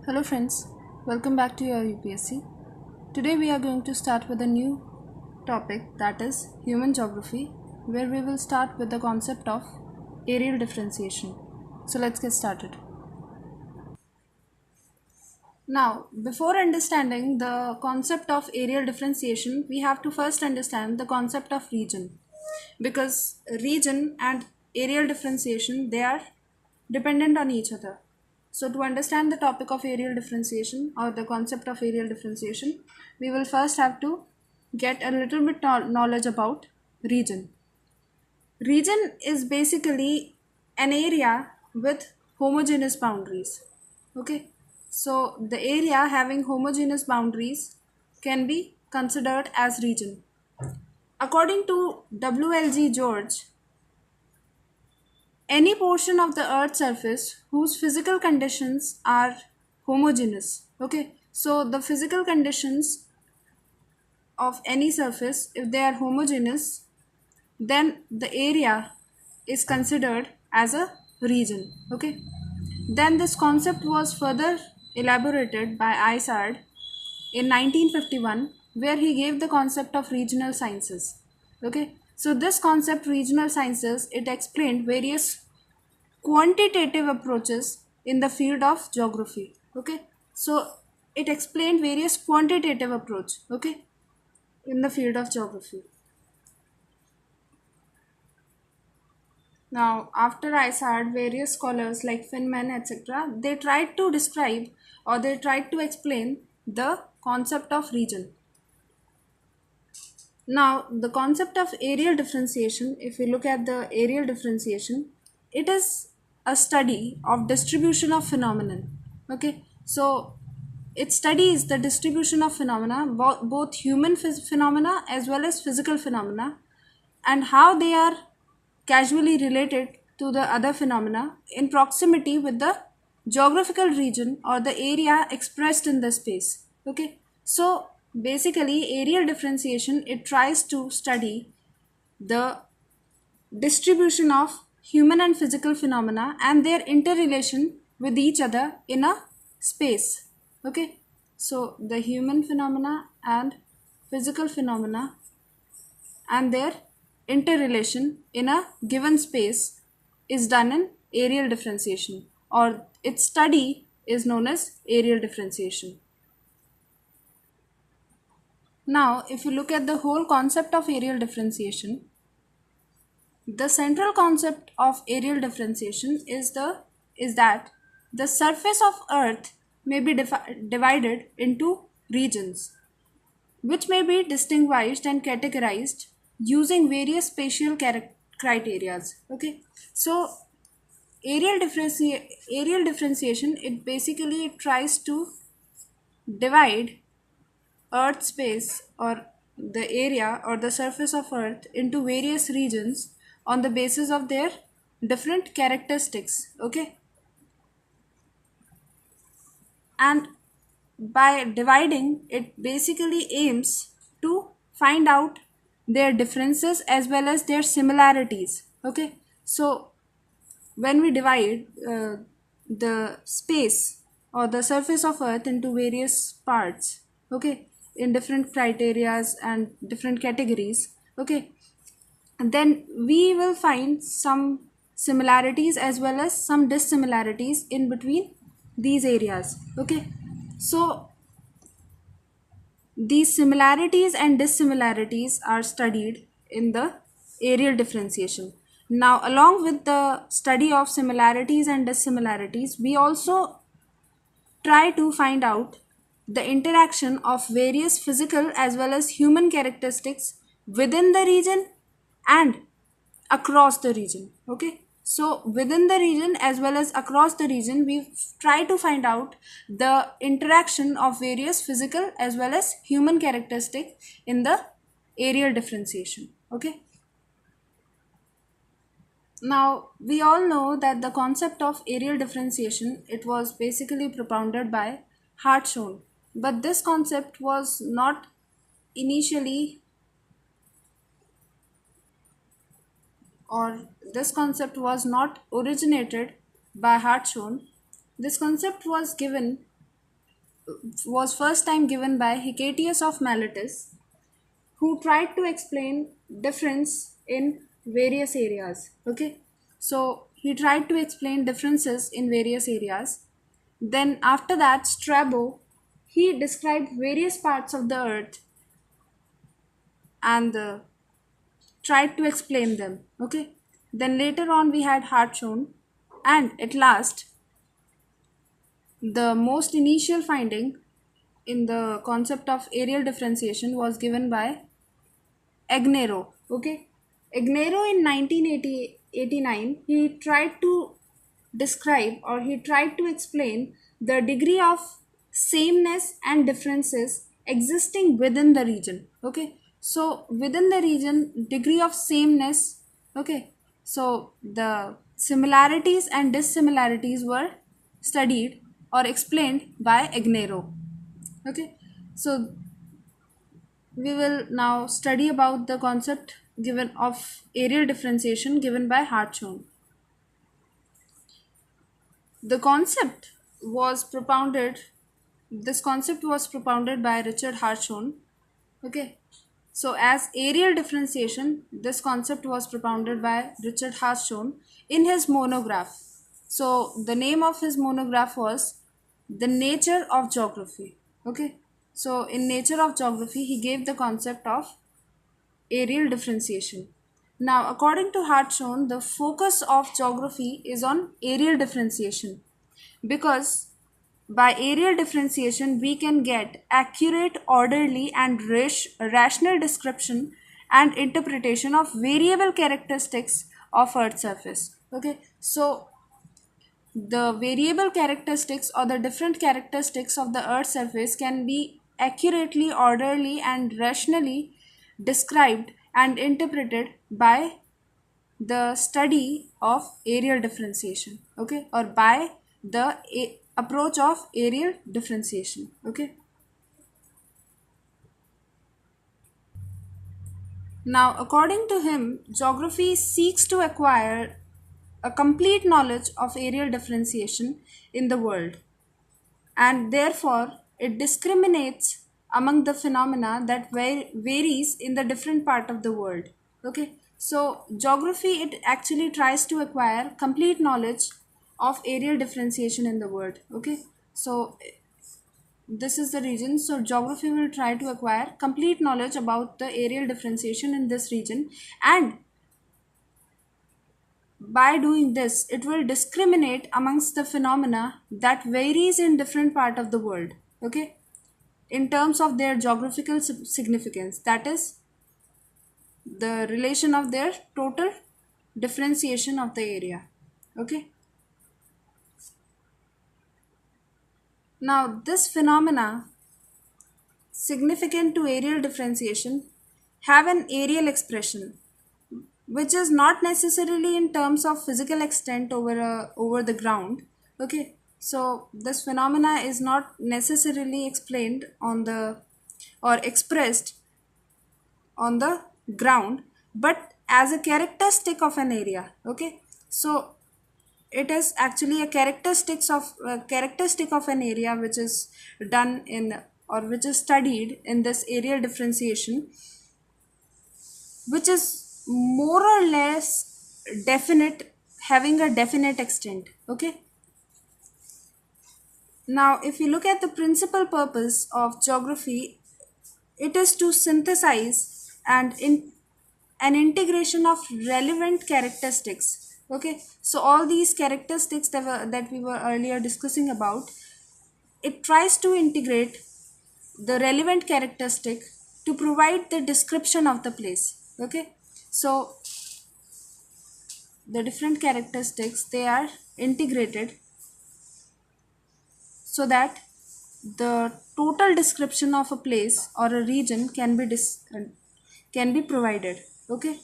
Hello friends, welcome back to your UPSC. Today we are going to start with a new topic, that is human geography, where we will start with the concept of areal differentiation. So let's get started. Now, before understanding the concept of areal differentiation, we have to first understand the concept of region, because region and areal differentiation, they are dependent on each other. So to understand the topic of areal differentiation or the concept of areal differentiation, we will first have to get a little bit knowledge about region. Region is basically an area with homogeneous boundaries. Okay, so the area having homogeneous boundaries can be considered as region. According to WLG George, any portion of the earth's surface whose physical conditions are homogeneous. Okay, so the physical conditions of any surface, if they are homogeneous, then the area is considered as a region. Okay, then this concept was further elaborated by Isard in 1951, where he gave the concept of regional sciences. Okay, so this concept, regional sciences, it explained various quantitative approaches in the field of geography. Okay, so it explained various quantitative approach, okay, in the field of geography. Now, after Isard, various scholars like Feynman, etc., they tried to describe or they tried to explain the concept of region. Now, the concept of areal differentiation, if we look at the areal differentiation, it is a study of distribution of phenomenon. Okay, so it studies the distribution of phenomena, both human phenomena as well as physical phenomena, and how they are casually related to the other phenomena in proximity with the geographical region or the area expressed in the space. Okay, so basically areal differentiation, it tries to study the distribution of human and physical phenomena and their interrelation with each other in a space. Okay, so the human phenomena and physical phenomena and their interrelation in a given space is done in areal differentiation, or its study is known as areal differentiation. Now, if you look at the whole concept of areal differentiation, the central concept of areal differentiation is that the surface of Earth may be divided into regions, which may be distinguished and categorized using various spatial criteria. Okay, so areal differentiation, it basically tries to divide Earth space or the area or the surface of Earth into various regions on the basis of their different characteristics. Okay, and by dividing, it basically aims to find out their differences as well as their similarities. Okay, so when we divide the space or the surface of Earth into various parts, okay, in different criterias and different categories, okay, and then we will find some similarities as well as some dissimilarities in between these areas. Okay, so these similarities and dissimilarities are studied in the areal differentiation. Now, along with the study of similarities and dissimilarities, we also try to find out the interaction of various physical as well as human characteristics within the region and across the region. Okay, so within the region as well as across the region, we try to find out the interaction of various physical as well as human characteristics in the areal differentiation. Okay, now we all know that the concept of areal differentiation, it was basically propounded by Hartshorne, but this concept was not initially, or this concept was not originated by Hartshorne. This concept was given was first time given by Hecatius of Miletus, who tried to explain difference in various areas. Okay, so he tried to explain differences in various areas. Then after that, Strabo, he described various parts of the earth and tried to explain them. Okay, then later on we had Hartshorne, and at last the most initial finding in the concept of areal differentiation was given by Agnero. Okay, Agnero in 1989 he tried to describe, or he tried to explain, the degree of sameness and differences existing within the region. Okay, so within the region, degree of sameness. Okay, so the similarities and dissimilarities were studied or explained by Agnero. Okay, so we will now study about the concept given of areal differentiation given by Hartshorne. The concept was propounded, this concept was propounded by Richard Hartshorne. Okay, so as areal differentiation, this concept was propounded by Richard Hartshorne in his monograph. So the name of his monograph was The Nature of Geography. Okay, so in Nature of Geography he gave the concept of areal differentiation. Now, according to Hartshorne, the focus of geography is on areal differentiation, because by areal differentiation we can get accurate, orderly, and rational description and interpretation of variable characteristics of Earth's surface. Okay, so the variable characteristics or the different characteristics of the Earth's surface can be accurately, orderly, and rationally described and interpreted by the study of areal differentiation. Okay, or by the approach of areal differentiation. Okay, now according to him, geography seeks to acquire a complete knowledge of areal differentiation in the world, and therefore it discriminates among the phenomena that varies in the different part of the world. Okay, so geography, it actually tries to acquire complete knowledge of areal differentiation in the world. Okay, so this is the region, so geography will try to acquire complete knowledge about the areal differentiation in this region, and by doing this it will discriminate amongst the phenomena that varies in different part of the world. Okay, in terms of their geographical significance, that is the relation of their total differentiation of the area. Okay, now this phenomena significant to areal differentiation have an areal expression, which is not necessarily in terms of physical extent over the ground. Okay, so this phenomena is not necessarily explained on the or expressed on the ground, but as a characteristic of an area. Okay, so it is actually a characteristic of an area which is done in, or which is studied in this areal differentiation, which is more or less definite, having a definite extent. Okay, now if you look at the principal purpose of geography, it is to synthesize and in an integration of relevant characteristics. Okay, so all these characteristics that we were earlier discussing about, it tries to integrate the relevant characteristic to provide the description of the place. Okay, so the different characteristics, they are integrated so that the total description of a place or a region can be provided. Okay,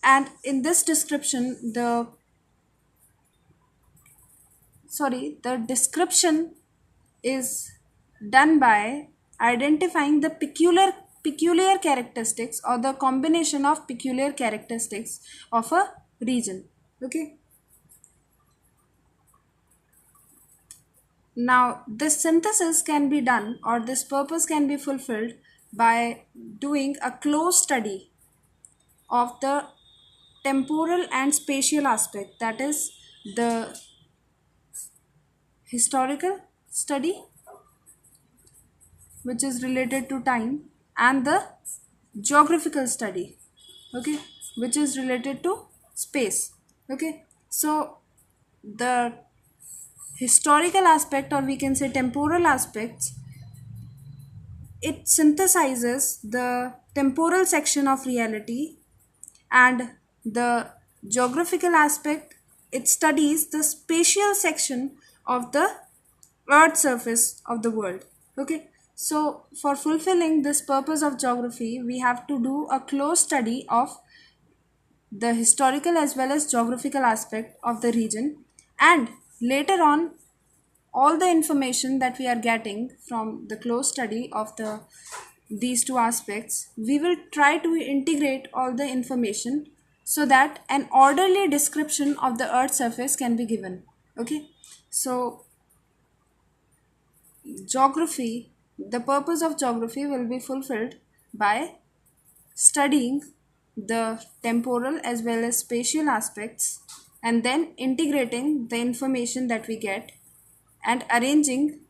and in this description the description is done by identifying the peculiar characteristics or the combination of peculiar characteristics of a region. Okay, Now, this synthesis can be done, or this purpose can be fulfilled by doing a close study of the temporal and spatial aspect, that is, the historical study, which is related to time, and the geographical study, okay, which is related to space. Okay, so the historical aspect, or we can say temporal aspects, it synthesizes the temporal section of reality, and the geographical aspect, it studies the spatial section of the earth surface of the world. Okay, so for fulfilling this purpose of geography, we have to do a close study of the historical as well as geographical aspect of the region, and later on, all the information that we are getting from the close study of these two aspects, we will try to integrate all the information so that an orderly description of the earth surface can be given. Okay, so geography, the purpose of geography will be fulfilled by studying the temporal as well as spatial aspects, and then integrating the information that we get and arranging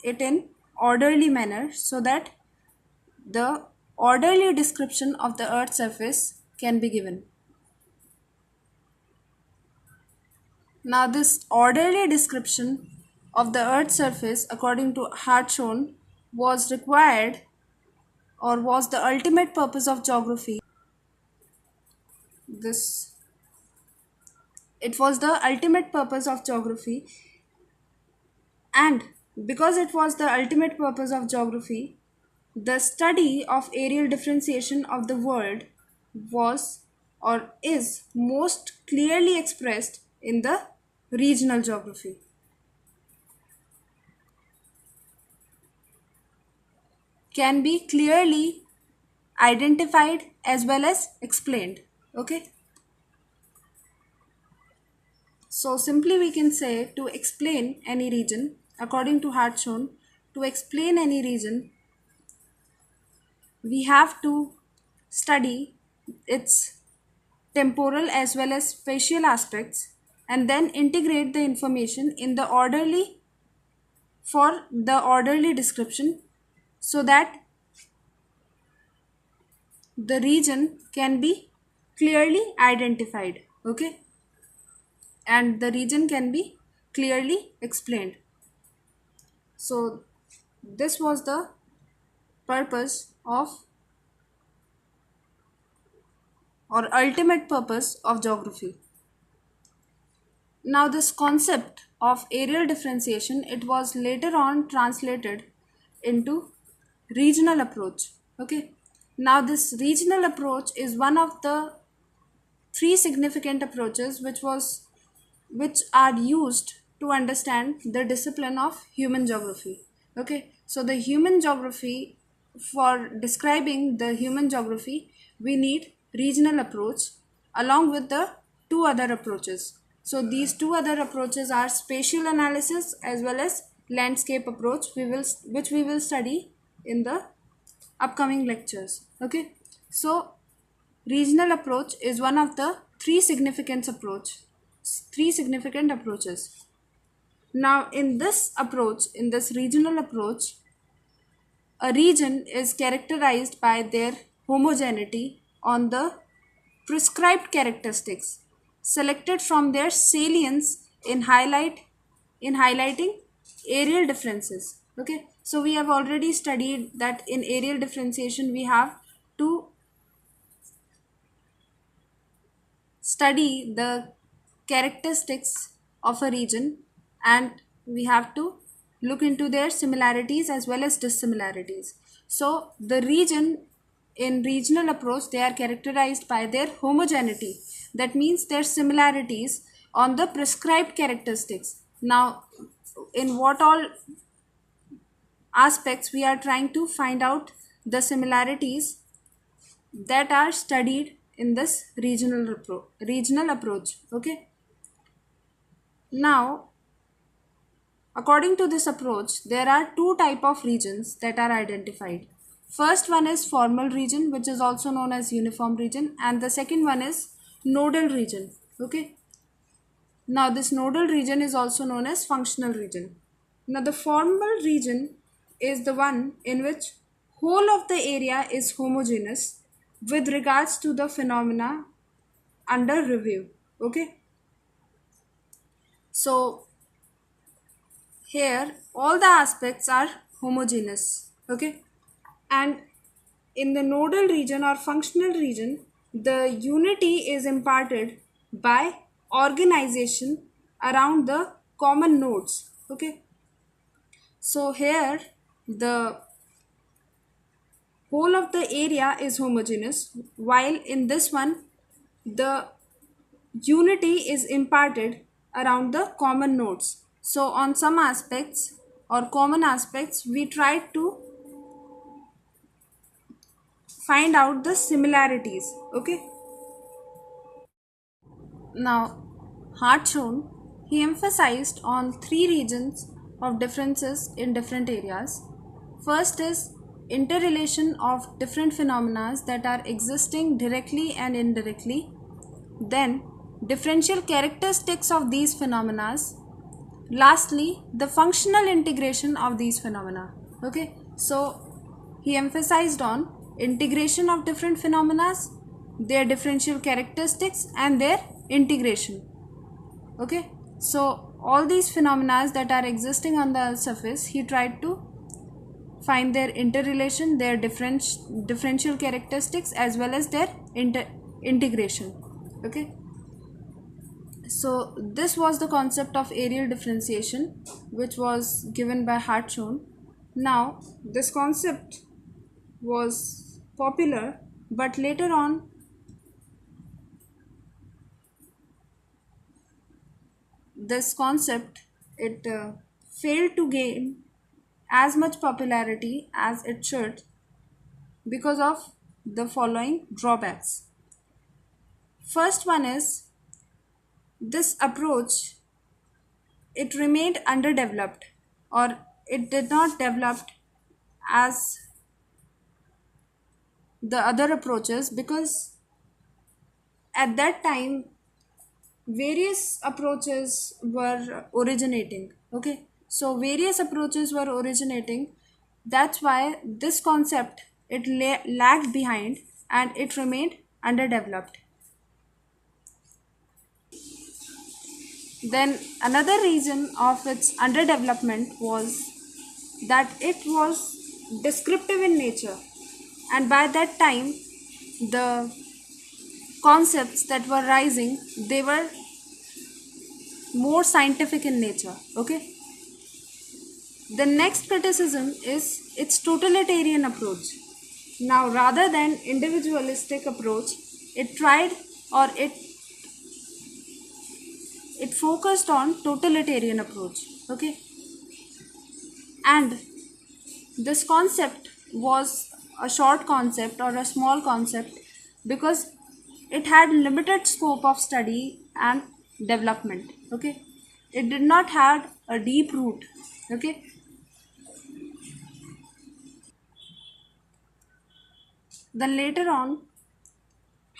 it in orderly manner so that the orderly description of the earth's surface can be given. Now, this orderly description of the earth's surface, according to Hartshorne, was required, or was the ultimate purpose of geography. This It was the ultimate purpose of geography, and because it was the ultimate purpose of geography, the study of areal differentiation of the world was, or is, most clearly expressed in the regional geography. Can be clearly identified as well as explained. Okay, so simply we can say, to explain any region, according to Hartshorne, to explain any region, we have to study its temporal as well as spatial aspects, and then integrate the information in the orderly, for the orderly description, so that the region can be clearly identified. Okay, and the region can be clearly explained. So this was the purpose of, or ultimate purpose of, geography. Now, this concept of areal differentiation, it was later on translated into regional approach. Okay, now this regional approach is one of the three significant approaches which are used to understand the discipline of human geography. Okay, so the human geography, for describing the human geography, we need regional approach along with the two other approaches. So these two other approaches are spatial analysis as well as landscape approach, which we will study in the upcoming lectures. Okay, so regional approach is one of the three significant approaches. Now, in this regional approach, a region is characterized by their homogeneity on the prescribed characteristics selected from their salience in highlighting areal differences. Okay, so we have already studied that in areal differentiation we have to study the characteristics of a region, and we have to look into their similarities as well as dissimilarities. So the region, in regional approach, they are characterized by their homogeneity, that means their similarities on the prescribed characteristics. Now, in what all aspects we are trying to find out the similarities that are studied in this regional approach. Okay, now According to this approach, there are two type of regions that are identified. First one is formal region, which is also known as uniform region, and the second one is nodal region. Okay. Now this nodal region is also known as functional region. Now the formal region is the one in which whole of the area is homogeneous with regards to the phenomena under review. Okay. So here all the aspects are homogeneous. Okay. And in the nodal region or functional region, the unity is imparted by organization around the common nodes. Okay. So here the whole of the area is homogeneous, while in this one the unity is imparted around the common nodes. So on some aspects or common aspects, we try to find out the similarities. Okay. Now, Hartshorne, he emphasized on three regions of differences in different areas. First is interrelation of different phenomena that are existing directly and indirectly. Then, differential characteristics of these phenomena. Lastly, the functional integration of these phenomena. Okay, so he emphasized on integration of different phenomena, their differential characteristics, and their integration. Okay, so all these phenomena that are existing on the surface, he tried to find their interrelation, their differential characteristics, as well as their integration. Okay, so this was the concept of areal differentiation, which was given by Hartshorne. Now this concept was popular, but later on this concept, it failed to gain as much popularity as it should because of the following drawbacks. First one is this approach, it remained underdeveloped, or it did not develop as the other approaches, because at that time various approaches were originating. Okay, so various approaches were originating, that's why this concept, it lagged behind and it remained underdeveloped. Then another reason of its underdevelopment was that it was descriptive in nature, and by that time the concepts that were rising, they were more scientific in nature. Okay, the next criticism is its totalitarian approach. Now rather than individualistic approach, it tried, or it focused on totalitarian approach. Okay, and this concept was a short concept or a small concept because it had limited scope of study and development. Okay, it did not have a deep root. Okay, then later on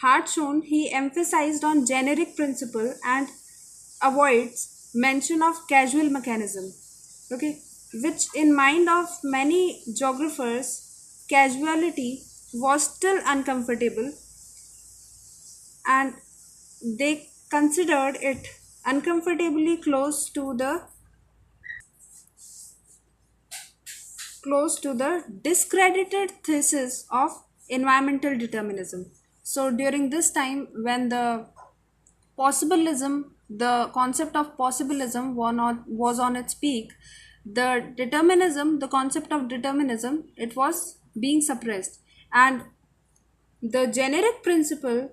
Hartshorne, he emphasized on generic principle and avoids mention of causal mechanism. Okay, which in mind of many geographers, causality was still uncomfortable, and they considered it uncomfortably close to the discredited thesis of environmental determinism. So during this time, when the concept of possibilism was on its peak, the concept of determinism, it was being suppressed, and the generic principle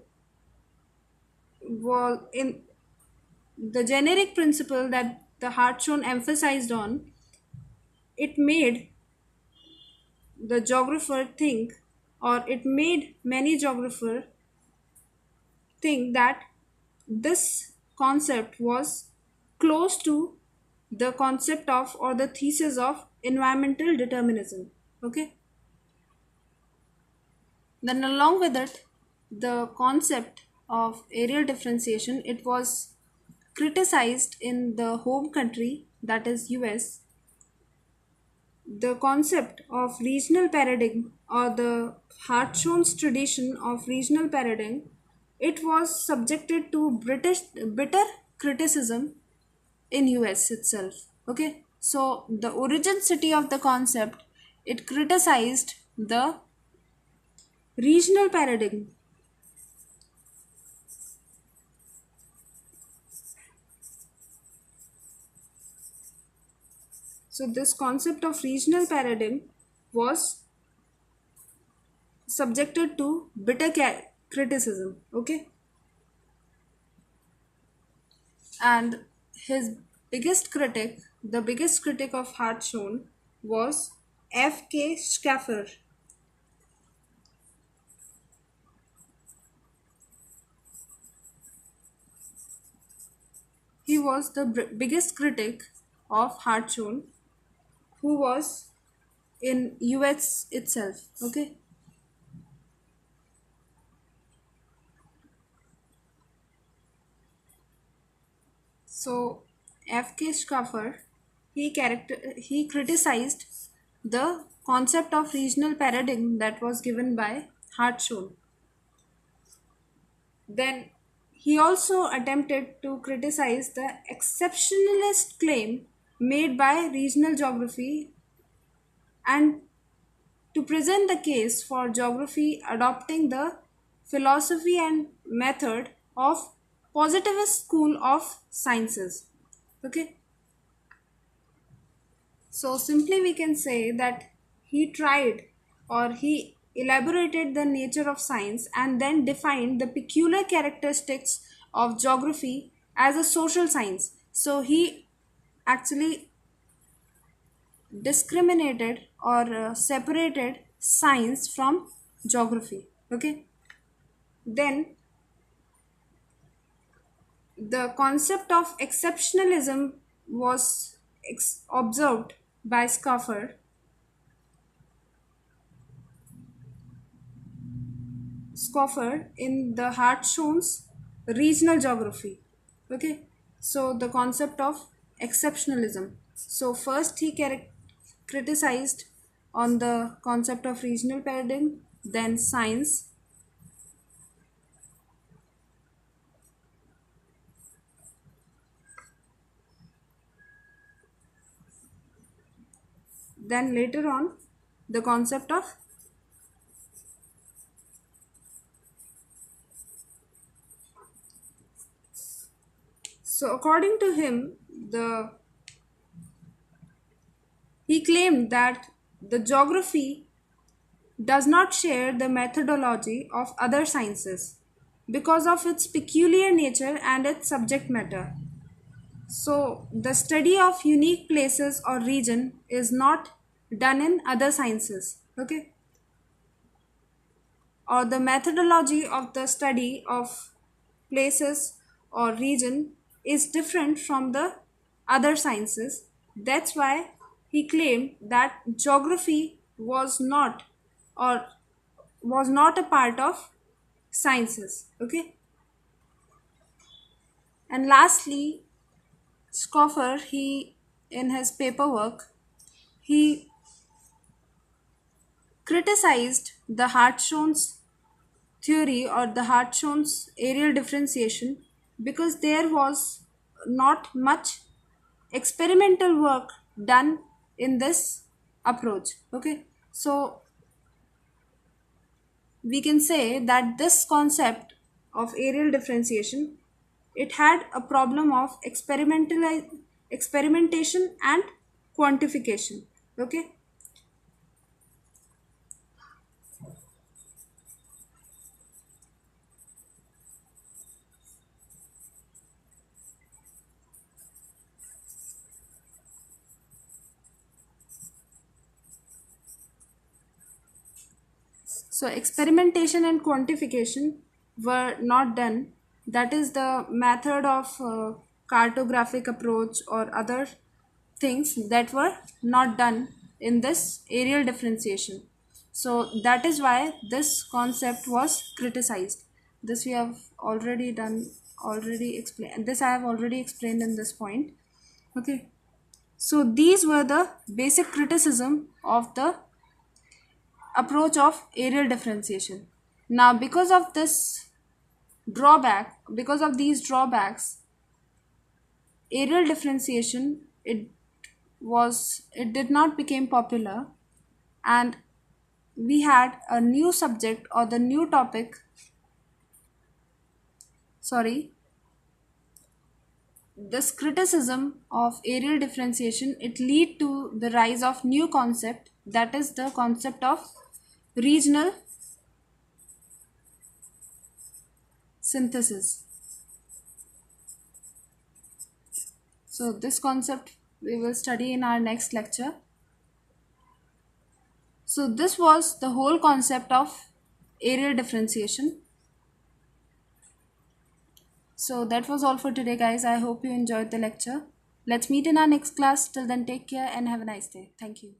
was in the generic principle that the Hartshorne emphasized on, it made the geographer think, or it made many geographers think that this concept was close to the concept of or the thesis of environmental determinism. Okay. Then along with it, the concept of areal differentiation, it was criticized in the home country, that is US. The concept of regional paradigm or the Hartshorne's tradition of regional paradigm, it was subjected to British bitter criticism in US itself. Okay, so the origin city of the concept, it criticized the regional paradigm. So this concept of regional paradigm was subjected to bitter criticism. Okay, and his the biggest critic of Hartshorne was F.K. Schaffer. He was the biggest critic of Hartshorne, who was in US itself. Okay, so F.K. Schaffer, he criticized the concept of regional paradigm that was given by Hartshorne. Then he also attempted to criticize the exceptionalist claim made by regional geography and to present the case for geography adopting the philosophy and method of positivist school of sciences. Okay, so simply we can say that he tried or he elaborated the nature of science and then defined the peculiar characteristics of geography as a social science. So he actually discriminated or separated science from geography. Okay, then the concept of exceptionalism was observed by Scoffer in the Hartshorne's regional geography. Okay, so the concept of exceptionalism. So first he criticized on the concept of regional paradigm, then science, then later on the concept of, so according to him, the he claimed that the geography does not share the methodology of other sciences because of its peculiar nature and its subject matter. So, the study of unique places or region is not done in other sciences. Okay, or the methodology of the study of places or region is different from the other sciences. That's why he claimed that geography or was not a part of sciences. Okay, and lastly, Scoffer, he in his paperwork, he criticized the Hartshone's theory or the Hartshone's areal differentiation because there was not much experimental work done in this approach. Okay, so we can say that this concept of areal differentiation, it had a problem of experimentation and quantification. Okay, so experimentation and quantification were not done. That is the method of cartographic approach or other things that were not done in this areal differentiation. So that is why this concept was criticized. This we have already done, already explained. This I have already explained in this point. Okay. So these were the basic criticism of the approach of areal differentiation. Now, because of this drawback, because of these drawbacks, areal differentiation it did not become popular, and we had a new subject or the new topic. Sorry, this criticism of areal differentiation, it lead to the rise of new concept, that is the concept of regional synthesis. So this concept we will study in our next lecture. So this was the whole concept of areal differentiation. So that was all for today, guys. I hope you enjoyed the lecture. Let's meet in our next class. Till then, take care and have a nice day. Thank you.